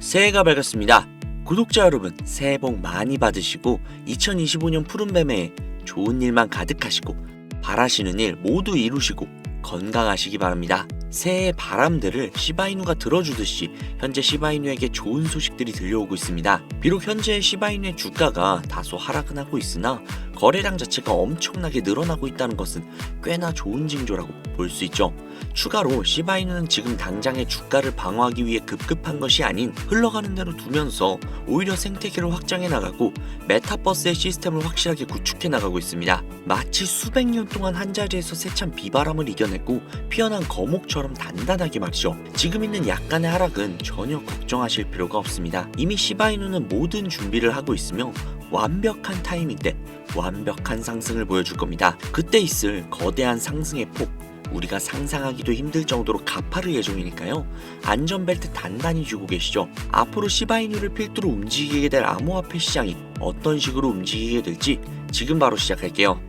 새해가 밝았습니다. 구독자 여러분, 새해 복 많이 받으시고 2025년 푸른뱀에 좋은 일만 가득하시고 바라시는 일 모두 이루시고 건강하시기 바랍니다. 새해의 바람들을 시바이누가 들어주듯이 현재 시바이누에게 좋은 소식들이 들려오고 있습니다. 비록 현재 시바이누의 주가가 다소 하락은 하고 있으나 거래량 자체가 엄청나게 늘어나고 있다는 것은 꽤나 좋은 징조라고 볼 수 있죠. 추가로 시바이누는 지금 당장의 주가를 방어하기 위해 급급한 것이 아닌 흘러가는 대로 두면서 오히려 생태계를 확장해 나가고 메타버스의 시스템을 확실하게 구축해 나가고 있습니다. 마치 수백 년 동안 한자리에서 세찬 비바람을 이겨내고 피어난 거목처럼 단단하게 말이죠. 지금 있는 약간의 하락은 전혀 걱정하실 필요가 없습니다. 이미 시바이누는 모든 준비를 하고 있으며 완벽한 타이밍 때 완벽한 상승을 보여줄 겁니다. 그때 있을 거대한 상승의 폭, 우리가 상상하기도 힘들 정도로 가파를 예정이니까요. 안전벨트 단단히 쥐고 계시죠. 앞으로 시바이누를 필두로 움직이게 될 암호화폐 시장이 어떤 식으로 움직이게 될지 지금 바로 시작할게요.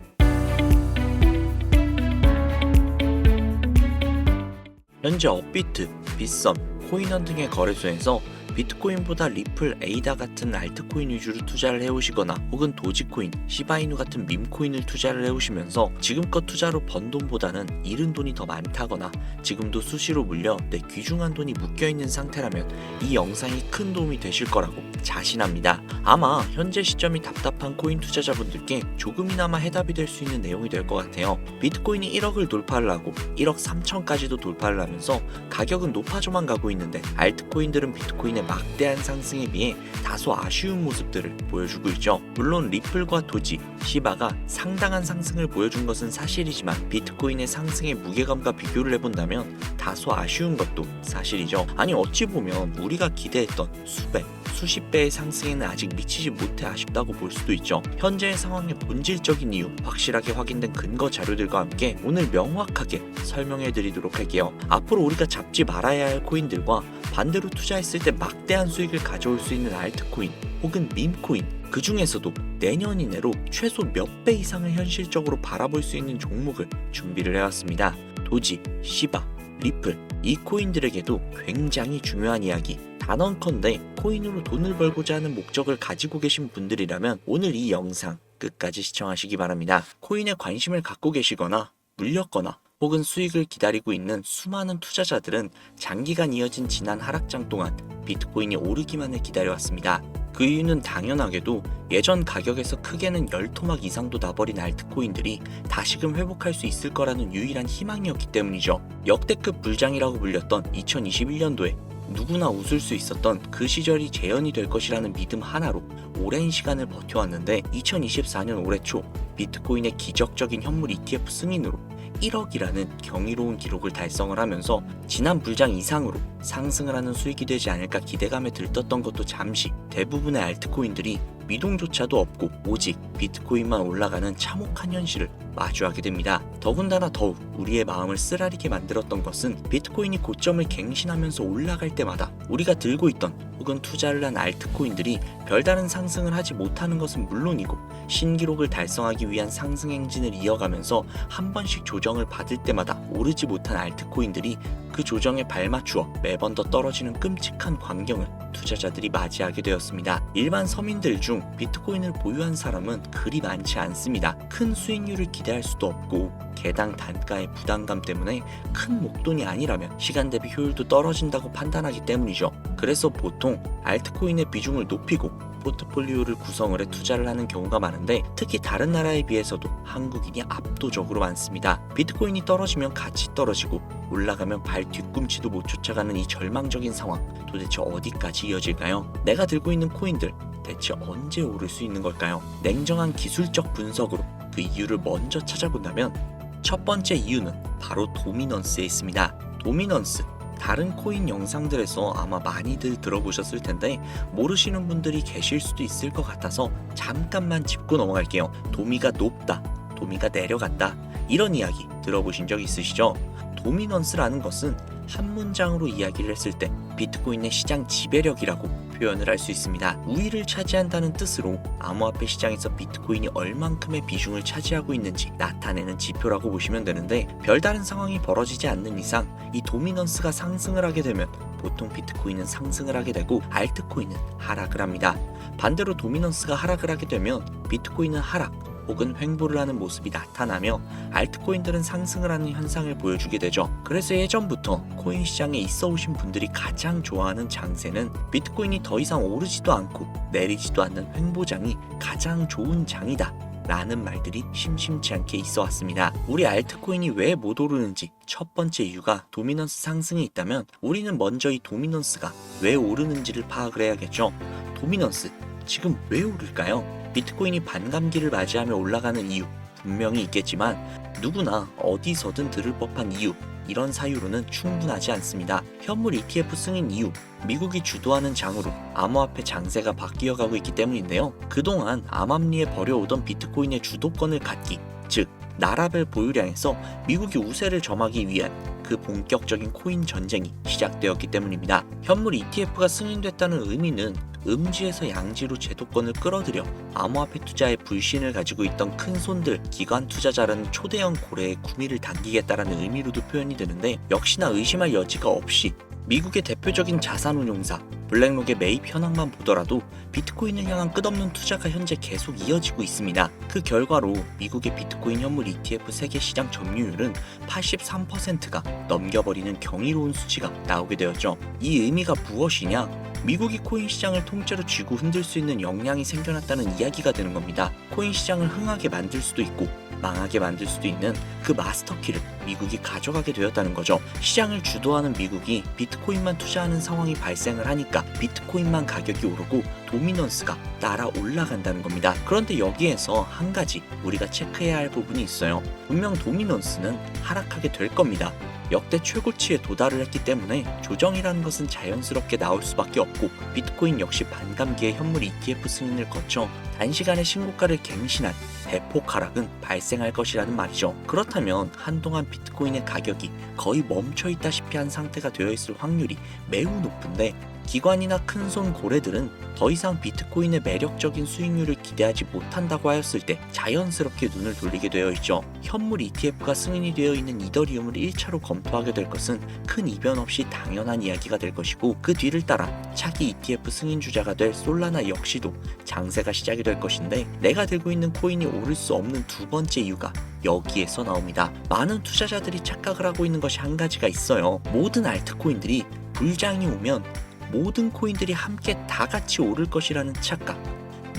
현재 업비트, 빗썸, 코인원 등의 거래소에서 비트코인보다 리플, 에이다 같은 알트코인 위주로 투자를 해오시거나 혹은 도지코인, 시바이누 같은 밈코인을 투자를 해오시면서 지금껏 투자로 번 돈보다는 잃은 돈이 더 많다거나 지금도 수시로 물려 내 귀중한 돈이 묶여있는 상태라면 이 영상이 큰 도움이 되실 거라고 자신합니다. 아마 현재 시점이 답답한 코인 투자자분들께 조금이나마 해답이 될 수 있는 내용이 될 것 같아요. 비트코인이 1억을 돌파를 하고 1억 3천까지도 돌파를 하면서 가격은 높아져만 가고 있는데 알트코인들은 비트코인의 막대한 상승에 비해 다소 아쉬운 모습들을 보여주고 있죠. 물론 리플과 도지, 시바가 상당한 상승을 보여준 것은 사실이지만 비트코인의 상승의 무게감과 비교를 해본다면 다소 아쉬운 것도 사실이죠. 아니 어찌 보면 우리가 기대했던 수백, 수십 배의 상승에는 아직 미치지 못해 아쉽다고 볼 수도 있죠. 현재의 상황의 본질적인 이유, 확실하게 확인된 근거 자료들과 함께 오늘 명확하게 설명해 드리도록 할게요. 앞으로 우리가 잡지 말아야 할 코인들과 반대로 투자했을 때 막대한 수익을 가져올 수 있는 알트코인 혹은 밈코인, 그 중에서도 내년 이내로 최소 몇 배 이상을 현실적으로 바라볼 수 있는 종목을 준비를 해왔습니다. 도지, 시바, 리플, 이 코인들에게도 굉장히 중요한 이야기, 단언컨대 코인으로 돈을 벌고자 하는 목적을 가지고 계신 분들이라면 오늘 이 영상 끝까지 시청하시기 바랍니다. 코인에 관심을 갖고 계시거나 물렸거나 혹은 수익을 기다리고 있는 수많은 투자자들은 장기간 이어진 지난 하락장 동안 비트코인이 오르기만을 기다려왔습니다. 그 이유는 당연하게도 예전 가격에서 크게는 10토막 이상도 나버린 알트코인들이 다시금 회복할 수 있을 거라는 유일한 희망이었기 때문이죠. 역대급 불장이라고 불렸던 2021년도에 누구나 웃을 수 있었던 그 시절이 재현이 될 것이라는 믿음 하나로 오랜 시간을 버텨왔는데 2024년 올해 초 비트코인의 기적적인 현물 ETF 승인으로 1억이라는 경이로운 기록을 달성을 하면서 지난 불장 이상으로 상승을 하는 수익이 되지 않을까 기대감에 들떴던 것도 잠시 대부분의 알트코인들이 미동조차도 없고 오직 비트코인만 올라가는 참혹한 현실을 마주하게 됩니다. 더군다나 더욱 우리의 마음을 쓰라리게 만들었던 것은 비트코인이 고점을 갱신하면서 올라갈 때마다 우리가 들고 있던 혹은 투자를 한 알트코인들이 별다른 상승을 하지 못하는 것은 물론이고 신기록을 달성하기 위한 상승 행진을 이어가면서 한 번씩 조정을 받을 때마다 오르지 못한 알트코인들이 그 조정에 발맞추어 매번 더 떨어지는 끔찍한 광경을 투자자들이 맞이하게 되었습니다. 일반 서민들 중 비트코인을 보유한 사람은 그리 많지 않습니다. 큰 수익률을 기대할 수도 없고 개당 단가의 부담감 때문에 큰 목돈이 아니라면 시간 대비 효율도 떨어진다고 판단하기 때문이죠. 그래서 보통 알트코인의 비중을 높이고 포트폴리오를 구성을 해 투자를 하는 경우가 많은데 특히 다른 나라에 비해서도 한국인이 압도적으로 많습니다. 비트코인이 떨어지면 같이 떨어지고 올라가면 발 뒤꿈치도 못 쫓아가는 이 절망적인 상황, 도대체 어디까지 이어질까요? 내가 들고 있는 코인들 대체 언제 오를 수 있는 걸까요? 냉정한 기술적 분석으로 그 이유를 먼저 찾아본다면 첫 번째 이유는 바로 도미넌스에 있습니다. 도미넌스, 다른 코인 영상들에서 아마 많이들 들어보셨을 텐데 모르시는 분들이 계실 수도 있을 것 같아서 잠깐만 짚고 넘어갈게요. 도미가 높다, 도미가 내려갔다, 이런 이야기 들어보신 적 있으시죠? 도미넌스라는 것은 한 문장으로 이야기를 했을 때 비트코인의 시장 지배력이라고 표현을 할 수 있습니다. 우위를 차지한다는 뜻으로 암호화폐 시장에서 비트코인이 얼만큼의 비중을 차지하고 있는지 나타내는 지표라고 보시면 되는데 별다른 상황이 벌어지지 않는 이상 이 도미넌스가 상승을 하게 되면 보통 비트코인은 상승을 하게 되고 알트코인은 하락을 합니다. 반대로 도미넌스가 하락을 하게 되면 비트코인은 하락 혹은 횡보를 하는 모습이 나타나며 알트코인들은 상승을 하는 현상을 보여주게 되죠. 그래서 예전부터 코인 시장에 있어 오신 분들이 가장 좋아하는 장세는 비트코인이 더 이상 오르지도 않고 내리지도 않는 횡보장이 가장 좋은 장이다 라는 말들이 심심치 않게 있어 왔습니다. 우리 알트코인이 왜 못 오르는지 첫 번째 이유가 도미넌스 상승이 있다면 우리는 먼저 이 도미넌스가 왜 오르는지를 파악을 해야겠죠. 도미넌스, 지금 왜 오를까요? 비트코인이 반감기를 맞이하며 올라가는 이유 분명히 있겠지만 누구나 어디서든 들을 법한 이유, 이런 사유로는 충분하지 않습니다. 현물 ETF 승인 이유, 미국이 주도하는 장으로 암호화폐 장세가 바뀌어가고 있기 때문인데요. 그동안 암암리에 벌여오던 비트코인의 주도권을 갖기, 즉 나라별 보유량에서 미국이 우세를 점하기 위한 그 본격적인 코인 전쟁이 시작되었기 때문입니다. 현물 ETF가 승인됐다는 의미는 음지에서 양지로 제도권을 끌어들여 암호화폐 투자에 불신을 가지고 있던 큰 손들, 기관 투자자라는 초대형 고래의 구미를 당기겠다라는 의미로도 표현이 되는데, 역시나 의심할 여지가 없이 미국의 대표적인 자산운용사 블랙록의 매입 현황만 보더라도 비트코인을 향한 끝없는 투자가 현재 계속 이어지고 있습니다. 그 결과로 미국의 비트코인 현물 ETF 세계 시장 점유율은 83%가 넘겨버리는 경이로운 수치가 나오게 되었죠. 이 의미가 무엇이냐? 미국이 코인 시장을 통째로 쥐고 흔들 수 있는 역량이 생겨났다는 이야기가 되는 겁니다. 코인 시장을 흥하게 만들 수도 있고 망하게 만들 수도 있는 그 마스터키를 미국이 가져가게 되었다는 거죠. 시장을 주도하는 미국이 비트코인만 투자하는 상황이 발생을 하니까 비트코인만 가격이 오르고 도미넌스가 따라 올라간다는 겁니다. 그런데 여기에서 한 가지 우리가 체크해야 할 부분이 있어요. 분명 도미넌스는 하락하게 될 겁니다. 역대 최고치에 도달을 했기 때문에 조정이라는 것은 자연스럽게 나올 수밖에 없고, 비트코인 역시 반감기의 현물 ETF 승인을 거쳐 단시간에 신고가를 갱신한 대폭 하락은 발생할 것이라는 말이죠. 그렇다면 한동안 비트코인의 가격이 거의 멈춰있다시피 한 상태가 되어 있을 확률이 매우 높은데, 기관이나 큰손 고래들은 더 이상 비트코인의 매력적인 수익률을 기대하지 못한다고 하였을 때 자연스럽게 눈을 돌리게 되어 있죠. 현물 ETF가 승인이 되어 있는 이더리움을 1차로 검토하게 될 것은 큰 이변 없이 당연한 이야기가 될 것이고, 그 뒤를 따라 차기 ETF 승인 주자가 될 솔라나 역시도 장세가 시작이 될 것인데, 내가 들고 있는 코인이 오를 수 없는 두 번째 이유가 여기에서 나옵니다. 많은 투자자들이 착각을 하고 있는 것이 한 가지가 있어요. 모든 알트코인들이 불장이 오면 모든 코인들이 함께 다 같이 오를 것이라는 착각.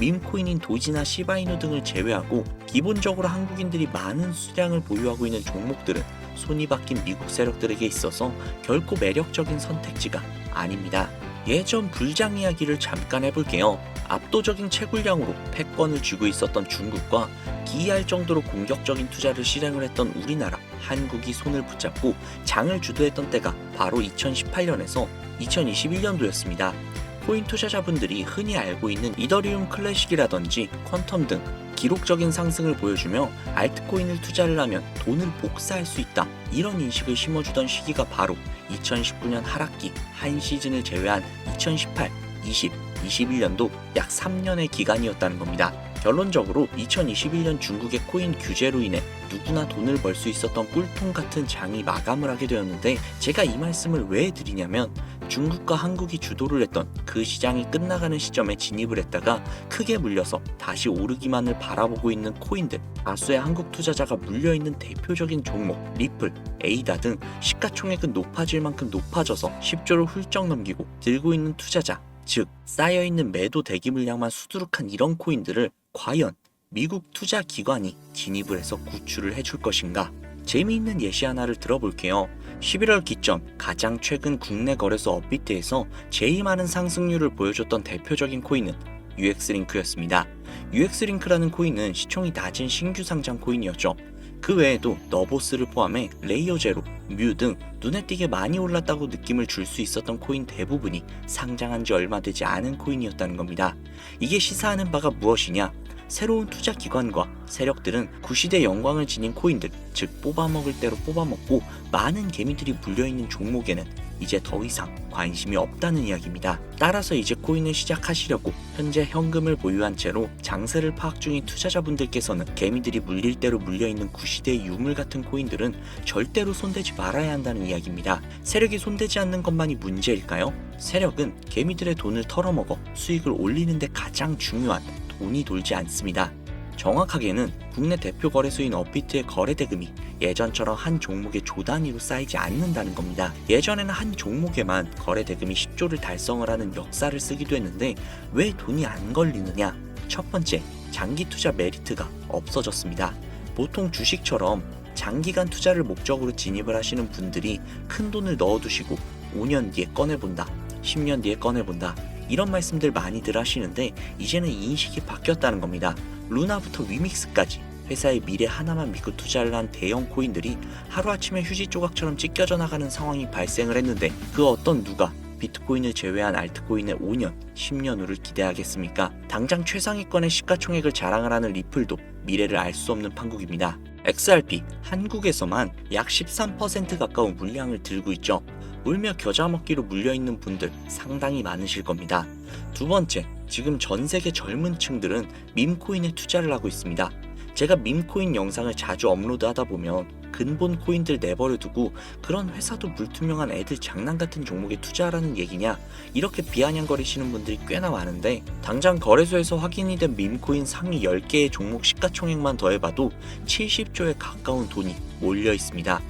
밈코인인 도지나 시바이누 등을 제외하고 기본적으로 한국인들이 많은 수량을 보유하고 있는 종목들은 손이 바뀐 미국 세력들에게 있어서 결코 매력적인 선택지가 아닙니다. 예전 불장 이야기를 잠깐 해볼게요. 압도적인 채굴량으로 패권을 쥐고 있었던 중국과 기이할 정도로 공격적인 투자를 실행을 했던 우리나라, 한국이 손을 붙잡고 장을 주도했던 때가 바로 2018년에서 2021년도였습니다. 코인 투자자분들이 흔히 알고 있는 이더리움 클래식이라든지 퀀텀 등 기록적인 상승을 보여주며 알트코인을 투자를 하면 돈을 복사할 수 있다, 이런 인식을 심어주던 시기가 바로 2019년 하락기 한 시즌을 제외한 2018, 20, 21년도 약 3년의 기간이었다는 겁니다. 결론적으로 2021년 중국의 코인 규제로 인해 누구나 돈을 벌 수 있었던 꿀통 같은 장이 마감을 하게 되었는데, 제가 이 말씀을 왜 드리냐면, 중국과 한국이 주도를 했던 그 시장이 끝나가는 시점에 진입을 했다가 크게 물려서 다시 오르기만을 바라보고 있는 코인들, 다수의 한국 투자자가 물려있는 대표적인 종목 리플, 에이다 등 시가총액은 높아질 만큼 높아져서 10조를 훌쩍 넘기고 들고 있는 투자자, 즉 쌓여있는 매도 대기 물량만 수두룩한 이런 코인들을 과연 미국 투자 기관이 진입을 해서 구출을 해줄 것인가? 재미있는 예시 하나를 들어볼게요. 11월 기점 가장 최근 국내 거래소 업비트에서 제일 많은 상승률을 보여줬던 대표적인 코인은 UX링크였습니다. UX링크라는 코인은 시총이 낮은 신규 상장 코인이었죠. 그 외에도 너보스를 포함해 레이어제로, 뮤 등 눈에 띄게 많이 올랐다고 느낌을 줄 수 있었던 코인 대부분이 상장한 지 얼마 되지 않은 코인이었다는 겁니다. 이게 시사하는 바가 무엇이냐? 새로운 투자 기관과 세력들은 구시대 영광을 지닌 코인들, 즉 뽑아먹을 대로 뽑아먹고 많은 개미들이 물려있는 종목에는 이제 더 이상 관심이 없다는 이야기입니다. 따라서 이제 코인을 시작하시려고 현재 현금을 보유한 채로 장세를 파악 중인 투자자분들께서는 개미들이 물릴 대로 물려있는 구시대의 유물 같은 코인들은 절대로 손대지 말아야 한다는 이야기입니다. 세력이 손대지 않는 것만이 문제일까요? 세력은 개미들의 돈을 털어먹어 수익을 올리는 데 가장 중요한 돈이 돌지 않습니다. 정확하게는 국내 대표 거래소인 업비트의 거래 대금이 예전처럼 한 종목의 조 단위로 쌓이지 않는다는 겁니다. 예전에는 한 종목에만 거래 대금이 10조를 달성을 하는 역사를 쓰기도 했는데 왜 돈이 안 걸리느냐? 첫 번째, 장기 투자 메리트가 없어졌습니다. 보통 주식처럼 장기간 투자를 목적으로 진입을 하시는 분들이 큰 돈을 넣어두시고 5년 뒤에 꺼내본다, 10년 뒤에 꺼내본다, 이런 말씀들 많이들 하시는데 이제는 인식이 바뀌었다는 겁니다. 루나부터 위믹스까지 회사의 미래 하나만 믿고 투자를 한 대형 코인들이 하루아침에 휴지 조각처럼 찢겨져 나가는 상황이 발생을 했는데 그 어떤 누가 비트코인을 제외한 알트코인의 5년, 10년 후를 기대하겠습니까? 당장 최상위권의 시가총액을 자랑을 하는 리플도 미래를 알 수 없는 판국입니다. XRP, 한국에서만 약 13% 가까운 물량을 들고 있죠. 울며 겨자 먹기로 물려있는 분들 상당히 많으실 겁니다. 두 번째, 지금 전 세계 젊은 층들은 밈코인에 투자를 하고 있습니다. 제가 밈코인 영상을 자주 업로드하다 보면 근본 코인들 내버려 두고 그런 회사도 불투명한 애들 장난 같은 종목에 투자하라는 얘기냐, 이렇게 비아냥거리시는 분들이 꽤나 많은데 당장 거래소에서 확인이 된 밈코인 상위 10개의 종목 시가총액만 더해봐도 70조에 가까운 돈이 몰려 있습니다.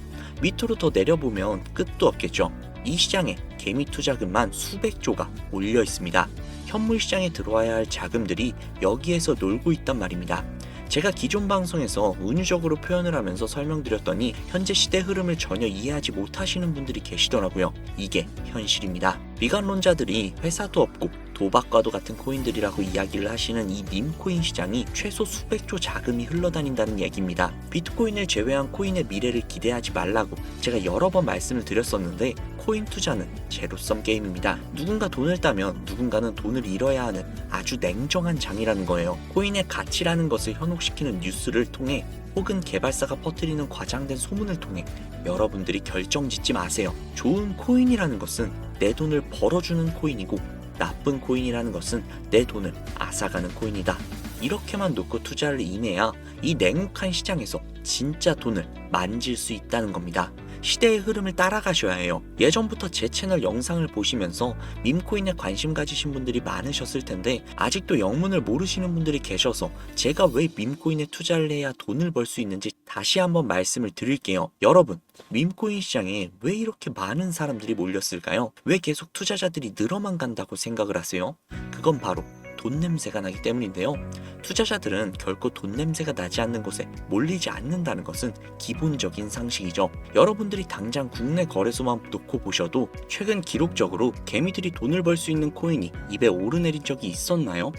밑으로 더 내려보면 끝도 없겠죠. 이 시장에 개미 투자금만 수백조가 몰려 있습니다. 현물 시장에 들어와야 할 자금들이 여기에서 놀고 있단 말입니다. 제가 기존 방송에서 은유적으로 표현을 하면서 설명드렸더니 현재 시대 흐름을 전혀 이해하지 못하시는 분들이 계시더라고요. 이게 현실입니다. 비관론자들이 회사도 없고 도박과도 같은 코인들이라고 이야기를 하시는 이 밈코인 시장이 최소 수백조 자금이 흘러다닌다는 얘기입니다. 비트코인을 제외한 코인의 미래를 기대하지 말라고 제가 여러 번 말씀을 드렸었는데 코인 투자는 제로섬 게임입니다. 누군가 돈을 따면 누군가는 돈을 잃어야 하는 아주 냉정한 장이라는 거예요. 코인의 가치라는 것을 현혹시키는 뉴스를 통해 혹은 개발사가 퍼뜨리는 과장된 소문을 통해 여러분들이 결정짓지 마세요. 좋은 코인이라는 것은 내 돈을 벌어주는 코인이고 나쁜 코인이라는 것은 내 돈을 앗아가는 코인이다. 이렇게만 놓고 투자를 임해야 이 냉혹한 시장에서 진짜 돈을 만질 수 있다는 겁니다. 시대의 흐름을 따라가셔야 해요. 예전부터 제 채널 영상을 보시면서 밈코인에 관심 가지신 분들이 많으셨을 텐데 아직도 영문을 모르시는 분들이 계셔서 제가 왜 밈코인에 투자를 해야 돈을 벌 수 있는지 다시 한번 말씀을 드릴게요. 여러분, 밈코인 시장에 왜 이렇게 많은 사람들이 몰렸을까요? 왜 계속 투자자들이 늘어만 간다고 생각을 하세요? 그건 바로 돈 냄새가 나기 때문인데요. 투자자들은 결코 돈 냄새가 나지 않는 곳에 몰리지 않는다는 것은 기본적인 상식이죠. 여러분들이 당장 국내 거래소만 놓고 보셔도 최근 기록적으로 개미들이 돈을 벌 수 있는 코인이 입에 오르내린 적이 있었나요?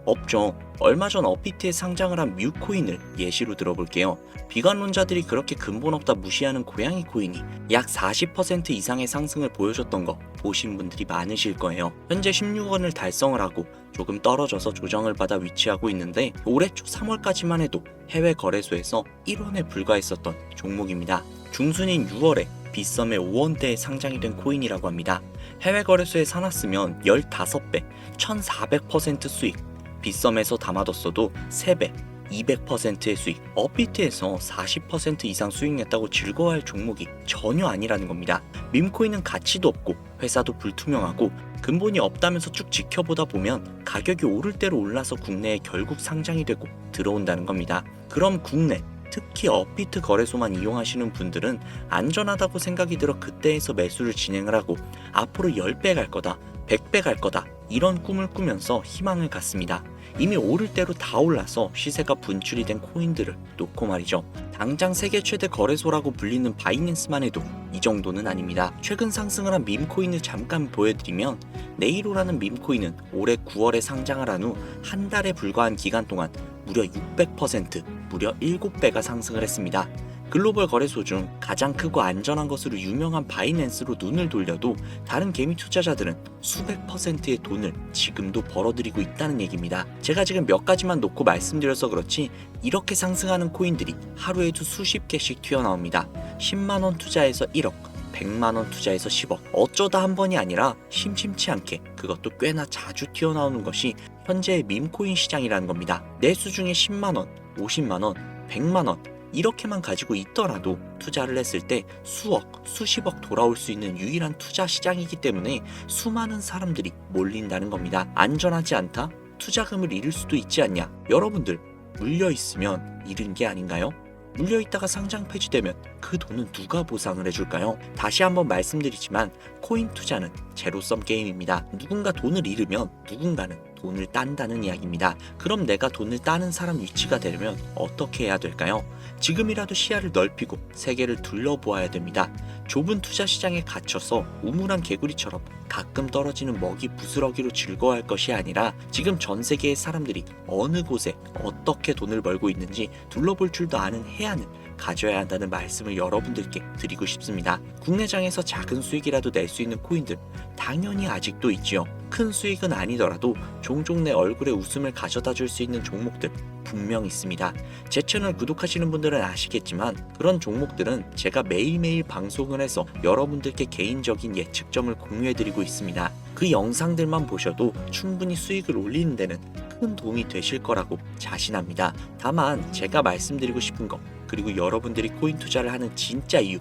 없죠. 얼마 전 업비트에 상장을 한 뮤코인을 예시로 들어볼게요. 비관론자들이 그렇게 근본 없다 무시하는 고양이 코인이 약 40% 이상의 상승을 보여줬던 거 보신 분들이 많으실 거예요. 현재 16원을 달성을 하고 조금 떨어져서 조정을 받아 위치하고 있는데 올해 초 3월까지만 해도 해외 거래소에서 1원에 불과했었던 종목입니다. 중순인 6월에 빗썸에 5원대에 상장이 된 코인이라고 합니다. 해외 거래소에 사놨으면 15배, 1400% 수익, 빗썸에서 담아뒀어도 3배, 200%의 수익, 업비트에서 40% 이상 수익 냈다고 즐거워할 종목이 전혀 아니라는 겁니다. 밈코인은 가치도 없고 회사도 불투명하고 근본이 없다면서 쭉 지켜보다 보면 가격이 오를 대로 올라서 국내에 결국 상장이 되고 들어온다는 겁니다. 그럼 국내, 특히 업비트 거래소만 이용하시는 분들은 안전하다고 생각이 들어 그때에서 매수를 진행을 하고 앞으로 10배 갈 거다, 100배 갈 거다, 이런 꿈을 꾸면서 희망을 갖습니다. 이미 오를 대로 다 올라서 시세가 분출이 된 코인들을 놓고 말이죠. 당장 세계 최대 거래소라고 불리는 바이낸스만 해도 이 정도는 아닙니다. 최근 상승을 한 밈코인을 잠깐 보여드리면 네이로라는 밈코인은 올해 9월에 상장을 한 후 한 달에 불과한 기간 동안 무려 600%, 무려 7배가 상승을 했습니다. 글로벌 거래소 중 가장 크고 안전한 것으로 유명한 바이낸스로 눈을 돌려도 다른 개미 투자자들은 수백 %의 돈을 지금도 벌어들이고 있다는 얘기입니다. 제가 지금 몇 가지만 놓고 말씀드려서 그렇지 이렇게 상승하는 코인들이 하루에도 수십 개씩 튀어나옵니다. 10만원 투자해서 1억, 100만원 투자해서 10억. 어쩌다 한 번이 아니라 심심치 않게 그것도 꽤나 자주 튀어나오는 것이 현재의 밈코인 시장이라는 겁니다. 내 수중에 10만원, 50만원, 100만원 이렇게만 가지고 있더라도 투자를 했을 때 수억, 수십억 돌아올 수 있는 유일한 투자 시장이기 때문에 수많은 사람들이 몰린다는 겁니다. 안전하지 않다? 투자금을 잃을 수도 있지 않냐? 여러분들 물려있으면 잃은 게 아닌가요? 물려있다가 상장 폐지되면 그 돈은 누가 보상을 해줄까요? 다시 한번 말씀드리지만 코인 투자는 제로섬 게임입니다. 누군가 돈을 잃으면 누군가는 돈을 딴다는 이야기입니다. 그럼 내가 돈을 따는 사람 위치가 되려면 어떻게 해야 될까요? 지금이라도 시야를 넓히고 세계를 둘러보아야 됩니다. 좁은 투자 시장에 갇혀서 우물한 개구리처럼 가끔 떨어지는 먹이 부스러기로 즐거워할 것이 아니라 지금 전 세계의 사람들이 어느 곳에 어떻게 돈을 벌고 있는지 둘러볼 줄도 아는 해안을 가져야 한다는 말씀을 여러분들께 드리고 싶습니다. 국내장에서 작은 수익이라도 낼 수 있는 코인들 당연히 아직도 있지요. 큰 수익은 아니더라도 종종 내 얼굴에 웃음을 가져다 줄 수 있는 종목들 분명 있습니다. 제 채널 구독하시는 분들은 아시겠지만 그런 종목들은 제가 매일매일 방송을 해서 여러분들께 개인적인 예측점을 공유해드리고 있습니다. 그 영상들만 보셔도 충분히 수익을 올리는 데는 큰 도움이 되실 거라고 자신합니다. 다만 제가 말씀드리고 싶은 거 그리고 여러분들이 코인 투자를 하는 진짜 이유,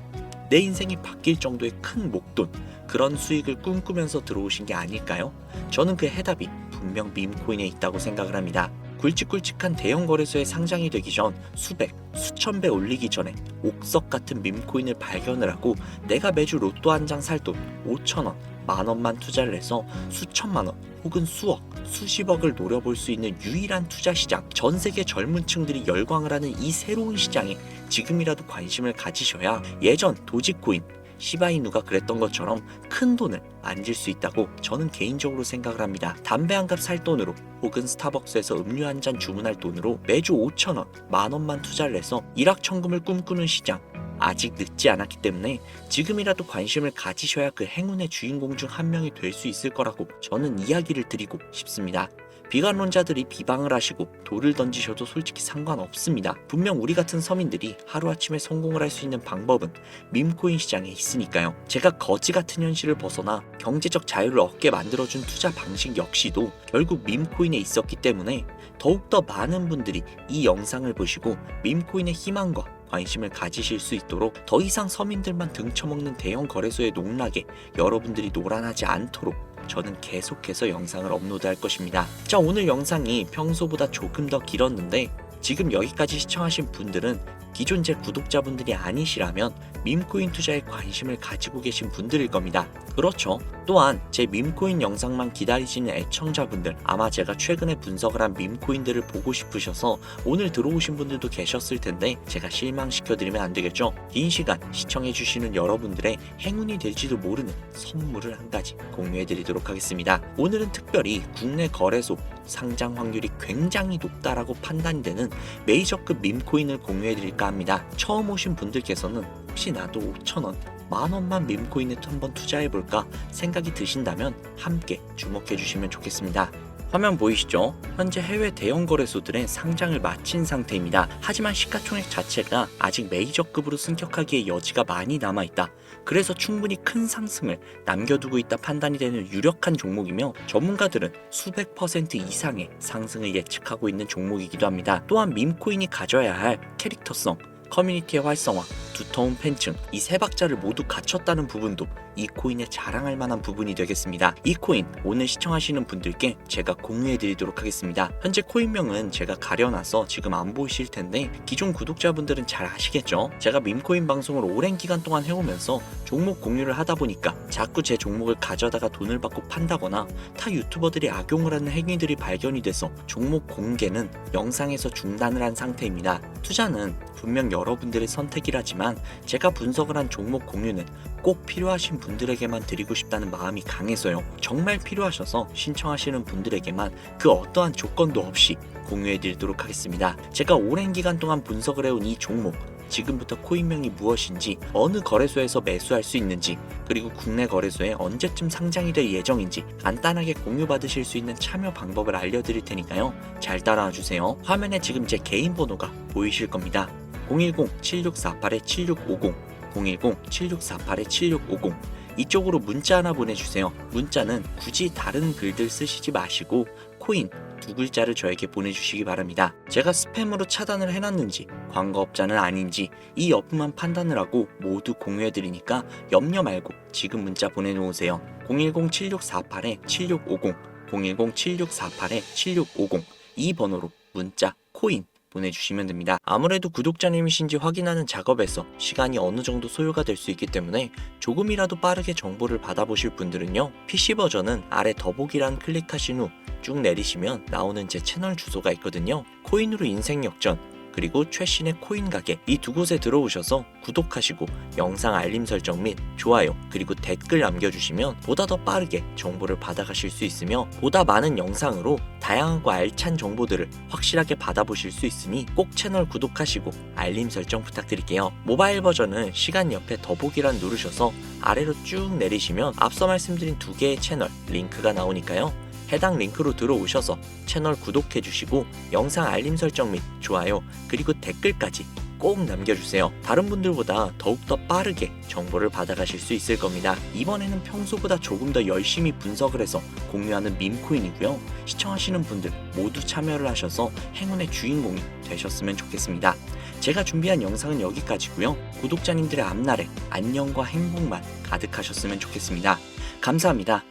내 인생이 바뀔 정도의 큰 목돈, 그런 수익을 꿈꾸면서 들어오신 게 아닐까요? 저는 그 해답이 분명 밈코인에 있다고 생각을 합니다. 굵직굵직한 대형 거래소에 상장이 되기 전 수백, 수천 배 올리기 전에 옥석 같은 밈코인을 발견을 하고 내가 매주 로또 한 장 살 돈 5천원, 만원만 투자를 해서 수천만원 혹은 수억, 수십억을 노려볼 수 있는 유일한 투자 시장, 전 세계 젊은 층들이 열광을 하는 이 새로운 시장에 지금이라도 관심을 가지셔야 예전 도지코인, 시바이누가 그랬던 것처럼 큰 돈을 만질 수 있다고 저는 개인적으로 생각을 합니다. 담배 한 갑 살 돈으로 혹은 스타벅스에서 음료 한 잔 주문할 돈으로 매주 5천원, 만원만 투자를 해서 일확천금을 꿈꾸는 시장, 아직 늦지 않았기 때문에 지금이라도 관심을 가지셔야 그 행운의 주인공 중 한 명이 될 수 있을 거라고 저는 이야기를 드리고 싶습니다. 비관론자들이 비방을 하시고 돌을 던지셔도 솔직히 상관없습니다. 분명 우리 같은 서민들이 하루아침에 성공을 할 수 있는 방법은 밈코인 시장에 있으니까요. 제가 거지 같은 현실을 벗어나 경제적 자유를 얻게 만들어준 투자 방식 역시도 결국 밈코인에 있었기 때문에 더욱더 많은 분들이 이 영상을 보시고 밈코인의 희망과 관심을 가지실 수 있도록 더 이상 서민들만 등쳐먹는 대형 거래소의 농락에 여러분들이 노란하지 않도록 저는 계속해서 영상을 업로드할 것입니다. 자, 오늘 영상이 평소보다 조금 더 길었는데 지금 여기까지 시청하신 분들은 기존 제 구독자분들이 아니시라면 밈코인 투자에 관심을 가지고 계신 분들일 겁니다. 그렇죠. 또한 제 밈코인 영상만 기다리시는 애청자분들, 아마 제가 최근에 분석을 한 밈코인들을 보고 싶으셔서 오늘 들어오신 분들도 계셨을 텐데 제가 실망시켜드리면 안 되겠죠. 긴 시간 시청해주시는 여러분들의 행운이 될지도 모르는 선물을 한 가지 공유해드리도록 하겠습니다. 오늘은 특별히 국내 거래소 상장 확률이 굉장히 높다라고 판단이 되는 메이저급 밈코인을 공유해드릴까 합니다. 처음 오신 분들께서는 혹시 나도 5천원, 만원만 밈코인에 한번 투자해볼까 생각이 드신다면 함께 주목해주시면 좋겠습니다. 화면 보이시죠? 현재 해외 대형 거래소들의 상장을 마친 상태입니다. 하지만 시가총액 자체가 아직 메이저급으로 승격하기에 여지가 많이 남아있다. 그래서 충분히 큰 상승을 남겨두고 있다 판단이 되는 유력한 종목이며 전문가들은 수백 % 이상의 상승을 예측하고 있는 종목이기도 합니다. 또한 밈코인이 가져야 할 캐릭터성, 커뮤니티의 활성화, 두터운 팬층, 이 세 박자를 모두 갖췄다는 부분도 이 코인에 자랑할 만한 부분이 되겠습니다. 이 코인 오늘 시청하시는 분들께 제가 공유해 드리도록 하겠습니다. 현재 코인명은 제가 가려놔서 지금 안 보이실 텐데 기존 구독자분들은 잘 아시겠죠? 제가 밈코인 방송을 오랜 기간 동안 해오면서 종목 공유를 하다 보니까 자꾸 제 종목을 가져다가 돈을 받고 판다거나 타 유튜버들이 악용을 하는 행위들이 발견이 돼서 종목 공개는 영상에서 중단을 한 상태입니다. 투자는 분명 여러분들의 선택이라지만 제가 분석을 한 종목 공유는 꼭 필요하신 분들에게만 드리고 싶다는 마음이 강해서요. 정말 필요하셔서 신청하시는 분들에게만 그 어떠한 조건도 없이 공유해 드리도록 하겠습니다. 제가 오랜 기간 동안 분석을 해온 이 종목 지금부터 코인명이 무엇인지, 어느 거래소에서 매수할 수 있는지, 그리고 국내 거래소에 언제쯤 상장이 될 예정인지 간단하게 공유받으실 수 있는 참여 방법을 알려드릴 테니까요. 잘 따라와 주세요. 화면에 지금 제 개인 번호가 보이실 겁니다. 010-7648-7650, 010-7648-7650. 이쪽으로 문자 하나 보내주세요. 문자는 굳이 다른 글들 쓰시지 마시고 코인 두 글자를 저에게 보내주시기 바랍니다. 제가 스팸으로 차단을 해놨는지 광고업자는 아닌지 이 여부만 판단을 하고 모두 공유해드리니까 염려 말고 지금 문자 보내놓으세요. 010-7648-7650, 010-7648-7650. 이 번호로 문자 코인 보내주시면 됩니다. 아무래도 구독자님이신지 확인하는 작업에서 시간이 어느 정도 소요가 될 수 있기 때문에 조금이라도 빠르게 정보를 받아보실 분들은요, PC 버전은 아래 더보기란 클릭하신 후 쭉 내리시면 나오는 제 채널 주소가 있거든요. 코인으로 인생 역전, 그리고 최신의 코인 가게, 이 두 곳에 들어오셔서 구독하시고 영상 알림 설정 및 좋아요 그리고 댓글 남겨주시면 보다 더 빠르게 정보를 받아가실 수 있으며 보다 많은 영상으로 다양하고 알찬 정보들을 확실하게 받아보실 수 있으니 꼭 채널 구독하시고 알림 설정 부탁드릴게요. 모바일 버전은 시간 옆에 더보기란 누르셔서 아래로 쭉 내리시면 앞서 말씀드린 두 개의 채널 링크가 나오니까요. 해당 링크로 들어오셔서 채널 구독해주시고 영상 알림 설정 및 좋아요 그리고 댓글까지 꼭 남겨주세요. 다른 분들보다 더욱더 빠르게 정보를 받아가실 수 있을 겁니다. 이번에는 평소보다 조금 더 열심히 분석을 해서 공유하는 밈코인이고요. 시청하시는 분들 모두 참여를 하셔서 행운의 주인공이 되셨으면 좋겠습니다. 제가 준비한 영상은 여기까지고요. 구독자님들의 앞날에 안녕과 행복만 가득하셨으면 좋겠습니다. 감사합니다.